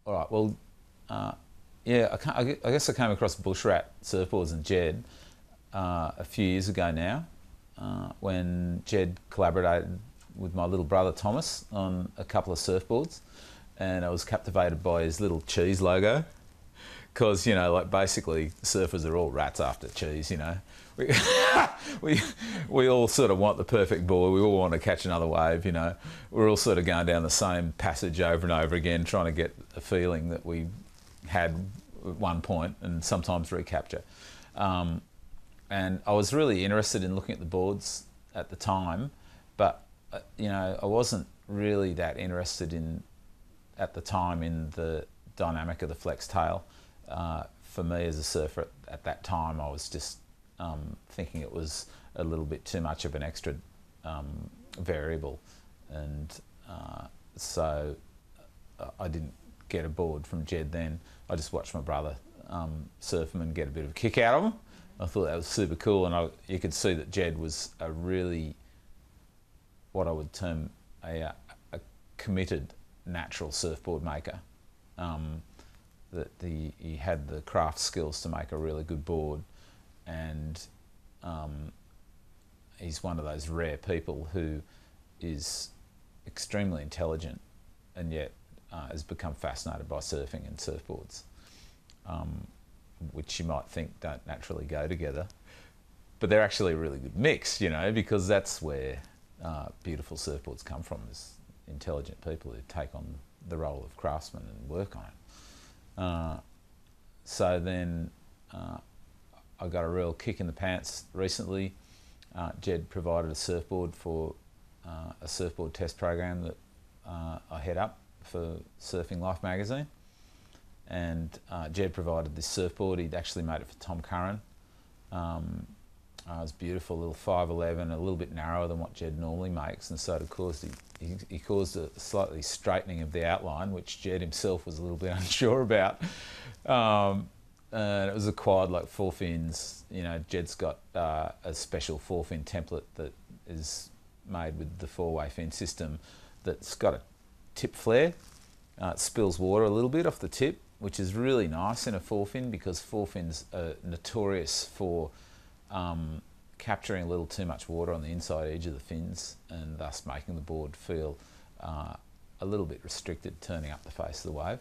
All right. Well, yeah, I guess I came across Bushrat Surfboards and Jed a few years ago now, when Jed collaborated with my little brother Thomas on a couple of surfboards, and I was captivated by his little cheese logo. Because, you know, like basically surfers are all rats after cheese, you know. We, we, we all sort of want the perfect board. We all want to catch another wave, you know. We're all sort of going down the same passage over and over again, trying to get a feeling that we had at one point and sometimes recapture. And I was really interested in looking at the boards at the time, but, you know, I wasn't really that interested in, at the time, in the dynamic of the flex tail. For me as a surfer at that time, I was just thinking it was a little bit too much of an extra variable, and so I didn't get a board from Jed then. I just watched my brother surf them and get a bit of a kick out of them. I thought that was super cool, and you could see that Jed was a really, what I would term a committed natural surfboard maker. That he had the craft skills to make a really good board, and he's one of those rare people who is extremely intelligent and yet has become fascinated by surfing and surfboards, which you might think don't naturally go together, but they're actually a really good mix, you know, because that's where beautiful surfboards come from, is intelligent people who take on the role of craftsmen and work on it. So then I got a real kick in the pants recently. Jed provided a surfboard for a surfboard test program that I head up for Surfing Life magazine, and Jed provided this surfboard. He'd actually made it for Tom Curran. It was beautiful, a little 5'11", a little bit narrower than what Jed normally makes, and so it caused he caused a slightly straightening of the outline, which Jed himself was a little bit unsure about. And it was acquired like 4 fins. You know, Jed's got a special 4-fin template that is made with the 4-way fin system that's got a tip flare. It spills water a little bit off the tip, which is really nice in a 4-fin, because 4-fins are notorious for capturing a little too much water on the inside edge of the fins, and thus making the board feel a little bit restricted turning up the face of the wave.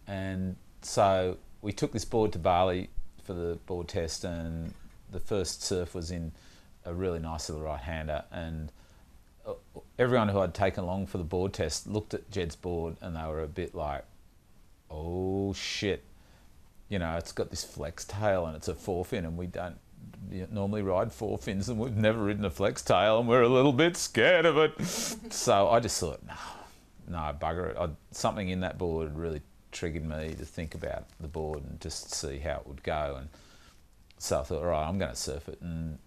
And so we took this board to Bali for the board test, and the first surf was in a really nice little right-hander, and everyone who I'd taken along for the board test looked at Jed's board and they were a bit like, oh shit, you know, it's got this flex tail and it's a 4-fin, and we don't normally ride 4 fins, and we've never ridden a flex tail, and we're a little bit scared of it. So I just thought, no, bugger it. Something in that board really triggered me to think about the board and just see how it would go. And so I thought, all right, I'm going to surf it, and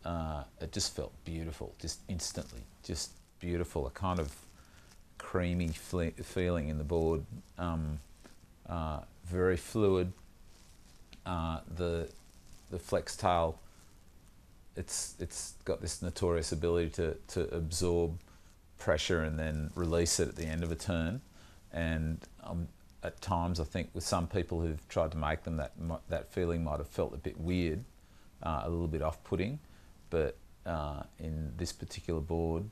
it just felt beautiful, just instantly, just beautiful. A kind of creamy feeling in the board, very fluid. The flex tail, it's got this notorious ability to absorb pressure and then release it at the end of a turn. And at times, I think with some people who've tried to make them, that feeling might have felt a bit weird, a little bit off-putting. But in this particular board,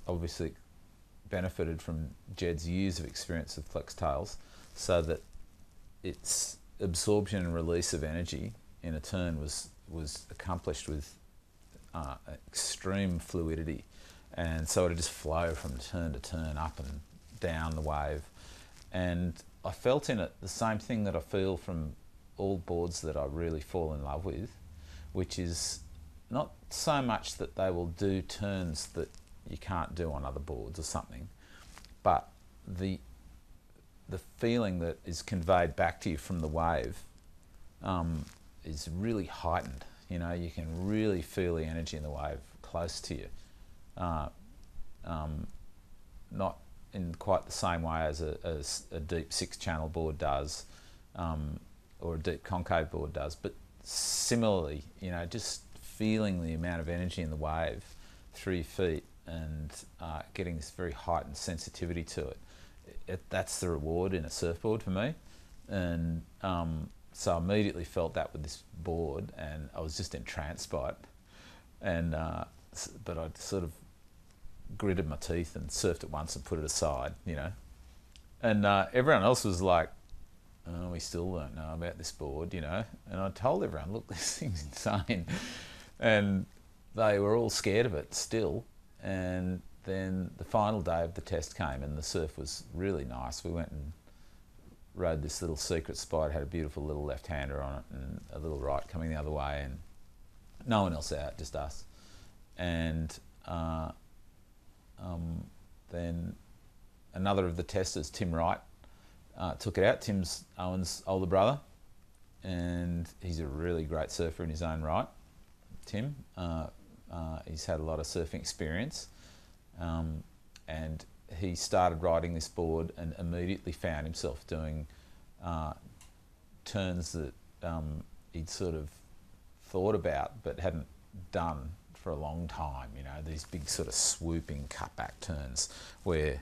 obviously benefited from Jed's years of experience of flex tails, so that its absorption and release of energy in a turn was accomplished with extreme fluidity, and so it would just flow from turn to turn, up and down the wave. And I felt in it the same thing that I feel from all boards that I really fall in love with, which is not so much that they will do turns that you can't do on other boards or something, but the feeling that is conveyed back to you from the wave is really heightened. You know, you can really feel the energy in the wave close to you. Not in quite the same way as a deep 6-channel board does, or a deep concave board does, but similarly, you know, just feeling the amount of energy in the wave through your feet, and getting this very heightened sensitivity to it that's the reward in a surfboard for me. And so I immediately felt that with this board, and I was just entranced by it. And but I sort of gritted my teeth and surfed it once and put it aside, you know. And everyone else was like, "Oh, we still don't know about this board," you know. And I told everyone, "Look, this thing's insane," and they were all scared of it still. And then the final day of the test came, and the surf was really nice. We went and rode this little secret spot, had a beautiful little left-hander on it and a little right coming the other way, and no one else out, just us. And then another of the testers, Tim Wright, took it out. Tim's Owen's older brother, and he's a really great surfer in his own right, Tim. He's had a lot of surfing experience, and he started riding this board and immediately found himself doing turns that he'd sort of thought about but hadn't done for a long time, you know, these big sort of swooping cutback turns where,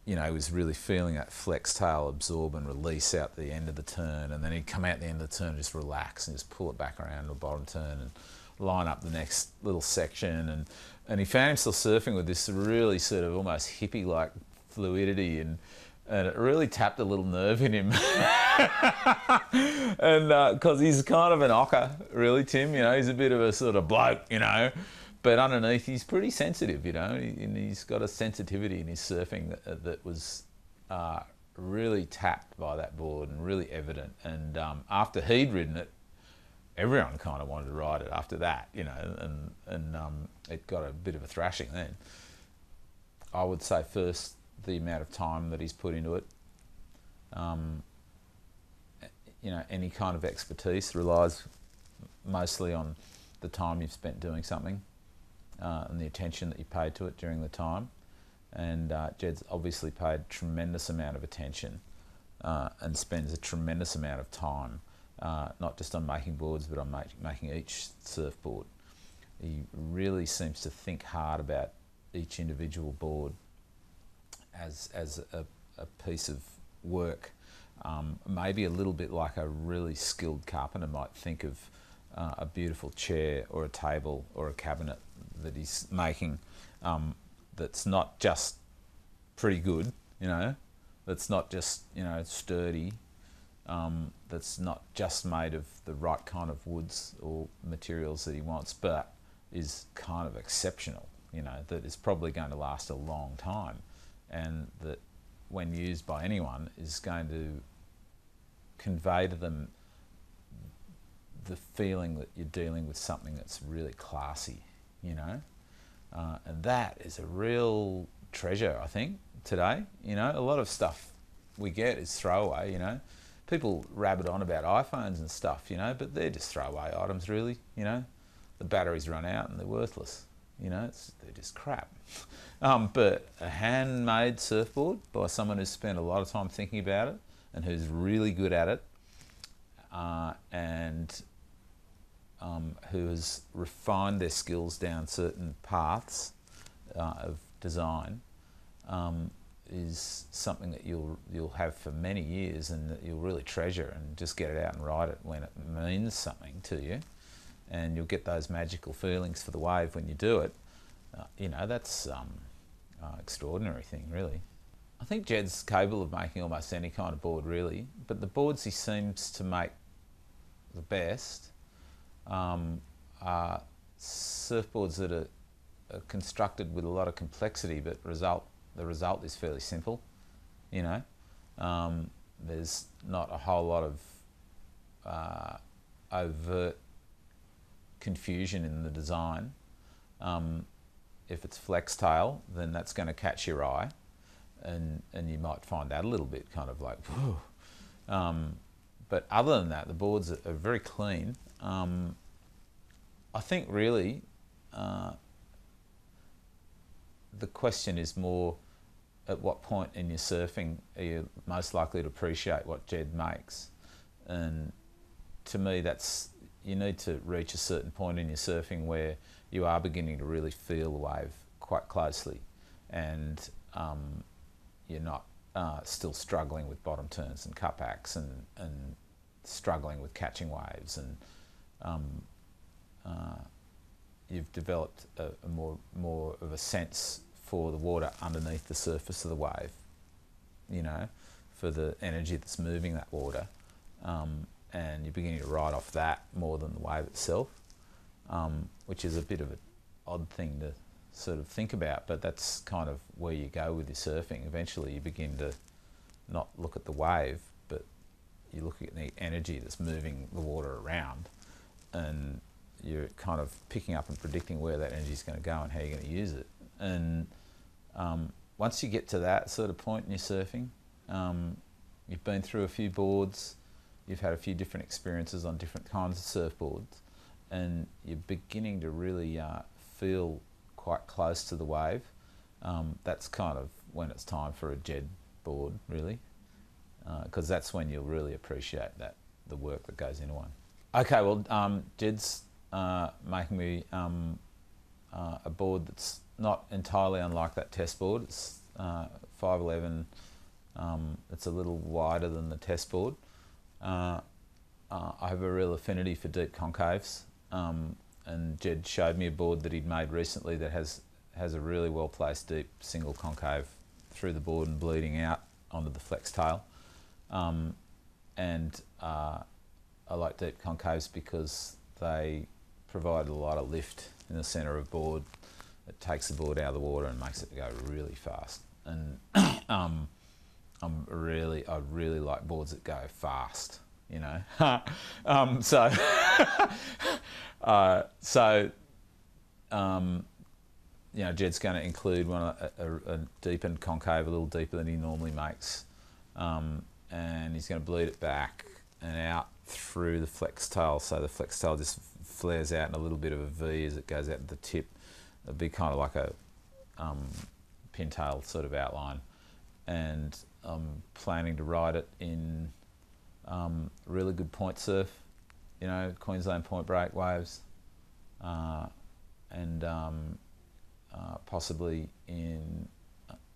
you know, he was really feeling that flex tail absorb and release out the end of the turn, and then he'd come out the end of the turn and just relax and just pull it back around to the bottom turn and line up the next little section, and he found himself surfing with this really sort of almost hippie-like fluidity, and it really tapped a little nerve in him. And because he's kind of an ocker, really, Tim, you know, he's a bit of a sort of bloke, you know, but underneath he's pretty sensitive, you know, and he's got a sensitivity in his surfing that was really tapped by that board and really evident. And after he'd ridden it, everyone kind of wanted to ride it after that, you know, and it got a bit of a thrashing then. I would say first, the amount of time that he's put into it. You know, any kind of expertise relies mostly on the time you've spent doing something and the attention that you paid to it during the time. And Jed's obviously paid a tremendous amount of attention and spends a tremendous amount of time, not just on making boards, but on making each surfboard. He really seems to think hard about each individual board as a piece of work, maybe a little bit like a really skilled carpenter might think of a beautiful chair or a table or a cabinet that he's making, that's not just pretty good, you know, that's not just, you know, sturdy, that's not just made of the right kind of woods or materials that he wants, but is kind of exceptional, you know, that is probably going to last a long time, and that when used by anyone is going to convey to them the feeling that you're dealing with something that's really classy, you know. And that is a real treasure, I think, today. You know, a lot of stuff we get is throwaway, you know. People rabbit on about iPhones and stuff, you know, but they're just throwaway items, really, you know. The batteries run out and they're worthless, you know, they're just crap. But a handmade surfboard by someone who's spent a lot of time thinking about it and who's really good at it, and who has refined their skills down certain paths of design, is something that you'll have for many years and that you'll really treasure, and just get it out and ride it when it means something to you, and you'll get those magical feelings for the wave when you do it. You know, that's extraordinary thing, really. I think Jed's capable of making almost any kind of board, really, but the boards he seems to make the best are surfboards that are constructed with a lot of complexity, but the result is fairly simple, you know. There's not a whole lot of overt confusion in the design. If it's flex tail, then that's going to catch your eye, and you might find that a little bit kind of like, whew. But other than that, the boards are very clean. I think really the question is more, at what point in your surfing are you most likely to appreciate what Jed makes? And to me, that's, you need to reach a certain point in your surfing where you are beginning to really feel the wave quite closely, and you're not still struggling with bottom turns and cutbacks and struggling with catching waves, and you've developed a more of a sense for the water underneath the surface of the wave, you know, for the energy that's moving that water, and you're beginning to ride off that more than the wave itself, which is a bit of an odd thing to sort of think about, but that's kind of where you go with your surfing. Eventually you begin to not look at the wave, but you look at the energy that's moving the water around, and you're kind of picking up and predicting where that energy is going to go and how you're going to use it. And once you get to that sort of point in your surfing, you've been through a few boards, you've had a few different experiences on different kinds of surfboards, and you're beginning to really feel quite close to the wave. That's kind of when it's time for a Jed board, really, because that's when you'll really appreciate the work that goes into one. Okay, well, Jed's making me a board that's not entirely unlike that test board. It's 5'11". It's a little wider than the test board. I have a real affinity for deep concaves, and Jed showed me a board that he'd made recently that has a really well placed deep single concave through the board and bleeding out onto the flex tail. And I like deep concaves because they provide a lot of lift in the centre of board. It takes the board out of the water and makes it go really fast. And I really like boards that go fast, you know. You know, Jed's going to include a deepened concave, a little deeper than he normally makes, and he's going to bleed it back and out through the flex tail, so the flex tail just flares out in a little bit of a V as it goes out to the tip. It'll be kind of like a pintail sort of outline, and I'm planning to ride it in really good point surf, you know, Queensland point break waves, and possibly in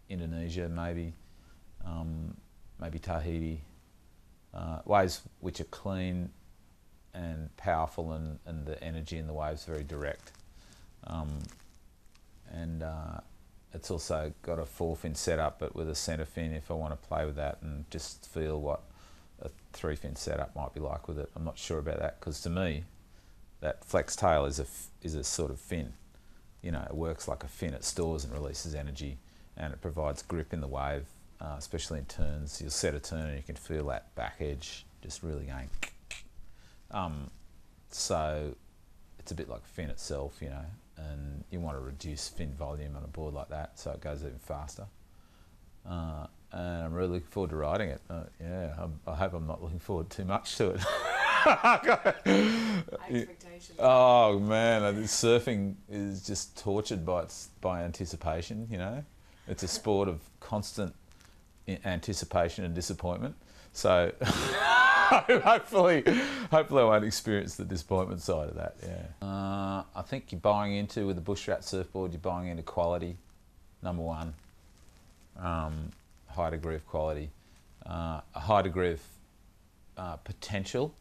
Indonesia, maybe Tahiti, waves which are clean and powerful, and the energy in the waves very direct. It's also got a 4-fin setup, but with a centre fin if I want to play with that and just feel what a 3-fin setup might be like with it. I'm not sure about that, because to me that flex tail is a sort of fin. You know, it works like a fin. It stores and releases energy, and it provides grip in the wave, especially in turns. You'll set a turn and you can feel that back edge just really going. So it's a bit like a fin itself, you know, and you want to reduce fin volume on a board like that so it goes even faster. And I'm really looking forward to riding it. I hope I'm not looking forward too much to it. Expectations. Oh man, surfing is just tortured by anticipation, you know. It's a sport of constant anticipation and disappointment. So hopefully I won't experience the disappointment side of that. Yeah. I think you're buying into, with the Bushrat surfboard, you're buying into quality, number one. High degree of quality, a high degree of potential.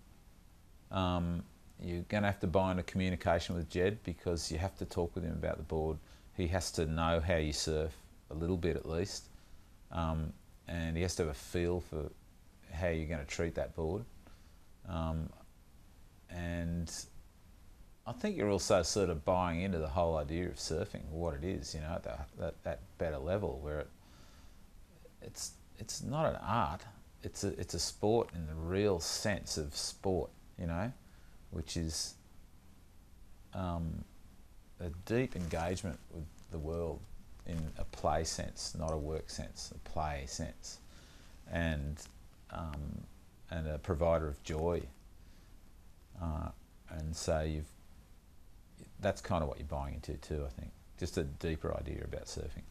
You're going to have to buy into communication with Jed, because you have to talk with him about the board. He has to know how you surf, a little bit at least, and he has to have a feel for how you're going to treat that board. And I think you're also sort of buying into the whole idea of surfing, what it is, you know, at that better level, where it's not an art, it's a sport in the real sense of sport, you know, which is a deep engagement with the world in a play sense, not a work sense, a play sense, and a provider of joy. And so that's kind of what you're buying into too, I think. Just a deeper idea about surfing.